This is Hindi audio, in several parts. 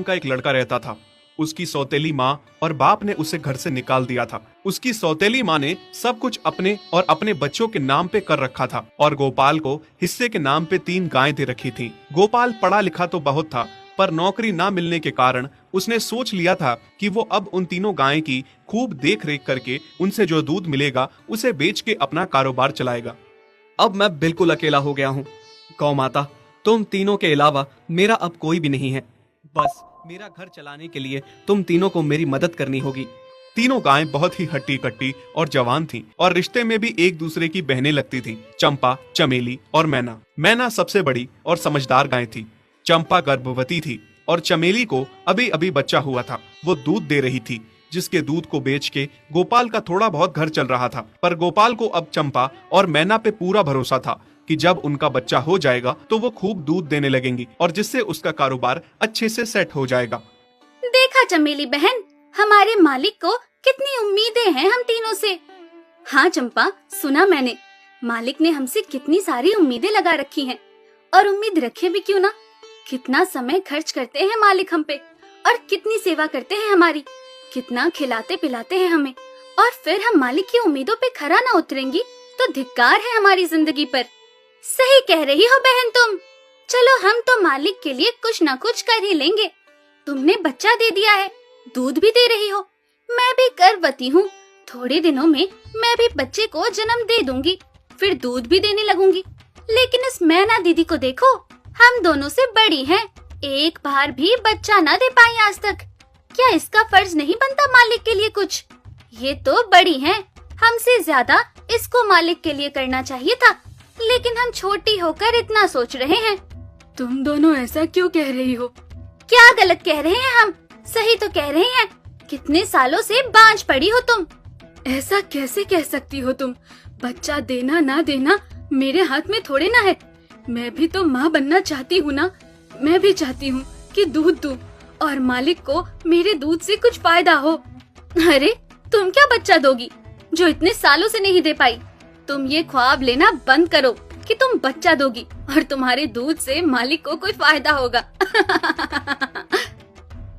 का एक लड़का रहता था। उसकी सौतेली माँ और बाप ने उसे घर से निकाल दिया था। उसकी सौतेली माँ ने सब कुछ अपने और अपने बच्चों के नाम पे कर रखा था और गोपाल को हिस्से के नाम पे 3 गायें दे रखी थी। गोपाल पढ़ा लिखा तो बहुत था, पर नौकरी ना मिलने के कारण उसने सोच लिया था कि वो अब उन तीनों गायें की खूब देख रेख करके उनसे जो दूध मिलेगा उसे बेच के अपना कारोबार चलाएगा। अब मैं बिल्कुल अकेला हो गया हूँ। गौ माता, तुम तीनों के अलावा मेरा अब कोई भी नहीं है। बस मेरा घर चलाने के लिए तुम तीनों को मेरी मदद करनी होगी। तीनों गायें बहुत ही हट्टी कट्टी और जवान थीं और रिश्ते में भी एक दूसरे की बहनें लगती थीं। चंपा, चमेली और मैना। मैना सबसे बड़ी और समझदार गाय थी। चंपा गर्भवती थी और चमेली को अभी अभी बच्चा हुआ था। वो दूध दे रही थी, जिसके दूध को बेच के गोपाल का थोड़ा बहुत घर चल रहा था। पर गोपाल को अब चंपा और मैना पे पूरा भरोसा था कि जब उनका बच्चा हो जाएगा तो वो खूब दूध देने लगेंगी और जिससे उसका कारोबार अच्छे से सेट हो जाएगा। देखा चमेली बहन, हमारे मालिक को कितनी उम्मीदें हैं हम तीनों से। हाँ चंपा, सुना मैंने, मालिक ने हमसे कितनी सारी उम्मीदें लगा रखी हैं। और उम्मीद रखे भी क्यों ना, कितना समय खर्च करते हैं मालिक हम पे और कितनी सेवा करते हैं हमारी, कितना खिलाते पिलाते हैं हमें। और फिर हम मालिक की उम्मीदों पे खरा ना उतरेंगी तो धिक्कार है हमारी जिंदगी पर। सही कह रही हो बहन तुम। चलो हम तो मालिक के लिए कुछ ना कुछ कर ही लेंगे। तुमने बच्चा दे दिया है, दूध भी दे रही हो, मैं भी गर्भवती हूँ। थोड़े दिनों में मैं भी बच्चे को जन्म दे दूंगी, फिर दूध भी देने लगूंगी। लेकिन इस मैना दीदी को देखो, हम दोनों से बड़ी हैं, एक बार भी बच्चा ना दे पाई आज तक। क्या इसका फर्ज नहीं बनता मालिक के लिए कुछ? ये तो बड़ी हैं, हमसे ज्यादा इसको मालिक के लिए करना चाहिए था, लेकिन हम छोटी होकर इतना सोच रहे हैं। तुम दोनों ऐसा क्यों कह रही हो? क्या गलत कह रहे हैं हम? सही तो कह रहे हैं। कितने सालों से बांझ पड़ी हो तुम। ऐसा कैसे कह सकती हो तुम? बच्चा देना ना देना मेरे हाथ में थोड़े ना है। मैं भी तो माँ बनना चाहती हूँ ना। मैं भी चाहती हूँ कि दूध दूँ और मालिक को मेरे दूध से कुछ फायदा हो। अरे तुम क्या बच्चा दोगी जो इतने सालों से नहीं दे पाई? तुम ये ख्वाब लेना बंद करो कि तुम बच्चा दोगी और तुम्हारे दूध से मालिक को कोई फायदा होगा।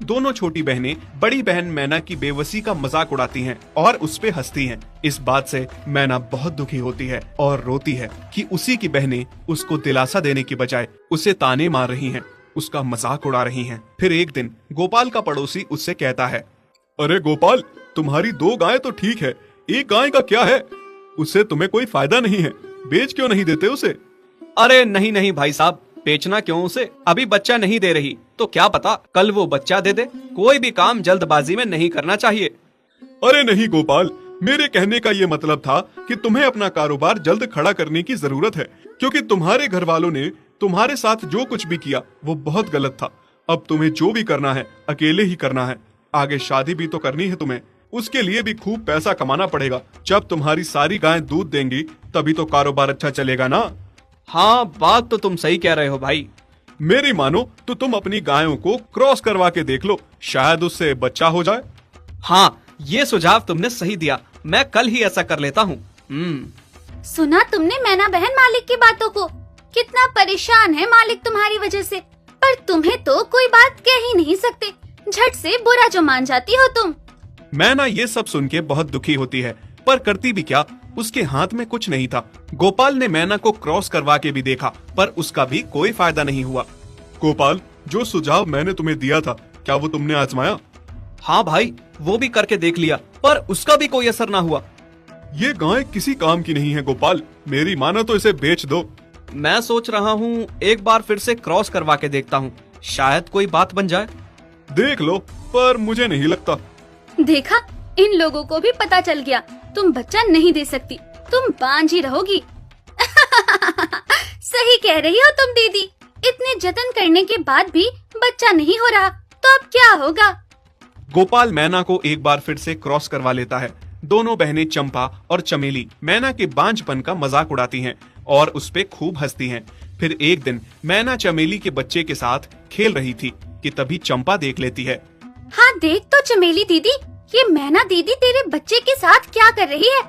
दोनों छोटी बहनें बड़ी बहन मैना की बेबसी का मजाक उड़ाती हैं और उस पे हंसती हैं। इस बात से मैना बहुत दुखी होती है और रोती है कि उसी की बहनें उसको दिलासा देने की बजाय उसे ताने मार रही हैं, उसका मजाक उड़ा रही हैं। फिर एक दिन गोपाल का पड़ोसी उससे कहता है, अरे गोपाल, तुम्हारी 2 गायें तो ठीक है, एक गाय का क्या है? उससे तुम्हें कोई फायदा नहीं है, बेच क्यों नहीं देते उसे? अरे नहीं नहीं भाई साहब, बेचना क्यों उसे? अभी बच्चा नहीं दे रही तो क्या पता कल वो बच्चा दे दे। कोई भी काम जल्दबाजी में नहीं करना चाहिए। अरे नहीं गोपाल, मेरे कहने का ये मतलब था कि तुम्हें अपना कारोबार जल्द खड़ा करने की जरूरत है, क्योंकि तुम्हारे घर वालों ने तुम्हारे साथ जो कुछ भी किया वो बहुत गलत था। अब तुम्हें जो भी करना है अकेले ही करना है। आगे शादी भी तो करनी है तुम्हें, उसके लिए भी खूब पैसा कमाना पड़ेगा। जब तुम्हारी सारी गायें दूध देंगी तभी तो कारोबार अच्छा चलेगा ना। हाँ, बात तो तुम सही कह रहे हो भाई। मेरी मानो तो तुम अपनी गायों को क्रॉस करवा के देख लो, शायद उससे बच्चा हो जाए। हाँ, ये सुझाव तुमने सही दिया, मैं कल ही ऐसा कर लेता हूँ। सुना तुमने मैना बहन मालिक की बातों को? कितना परेशान है मालिक तुम्हारी वजह से, पर तुम्हें तो कोई बात कह ही नहीं सकते। झट से बुरा जो मान जाती हो तुम। मैना ये सब सुन के बहुत दुखी होती है, पर करती भी क्या, उसके हाथ में कुछ नहीं था। गोपाल ने मैना को क्रॉस करवा के भी देखा, पर उसका भी कोई फायदा नहीं हुआ। गोपाल, जो सुझाव मैंने तुम्हें दिया था, क्या वो तुमने आजमाया? हाँ भाई, वो भी करके देख लिया, पर उसका भी कोई असर ना हुआ। ये गाय किसी काम की नहीं है गोपाल, मेरी मानो तो इसे बेच दो। मैं सोच रहा हूँ एक बार फिर से क्रॉस करवा के देखता हूँ, शायद कोई बात बन जाए। देख लो, पर मुझे नहीं लगता। देखा, इन लोगों को भी पता चल गया, तुम बच्चा नहीं दे सकती, तुम बांझ ही रहोगी। सही कह रही हो तुम दीदी, इतने जतन करने के बाद भी बच्चा नहीं हो रहा तो अब क्या होगा? गोपाल मैना को एक बार फिर से क्रॉस करवा लेता है। दोनों बहनें चंपा और चमेली मैना के बांझपन का मजाक उड़ाती हैं और उस पे खूब हंसती हैं। फिर एक दिन मैना चमेली के बच्चे के साथ खेल रही थी कि तभी चंपा देख लेती है। हाँ देख तो चमेली दीदी, ये मैना दीदी तेरे बच्चे के साथ क्या कर रही है?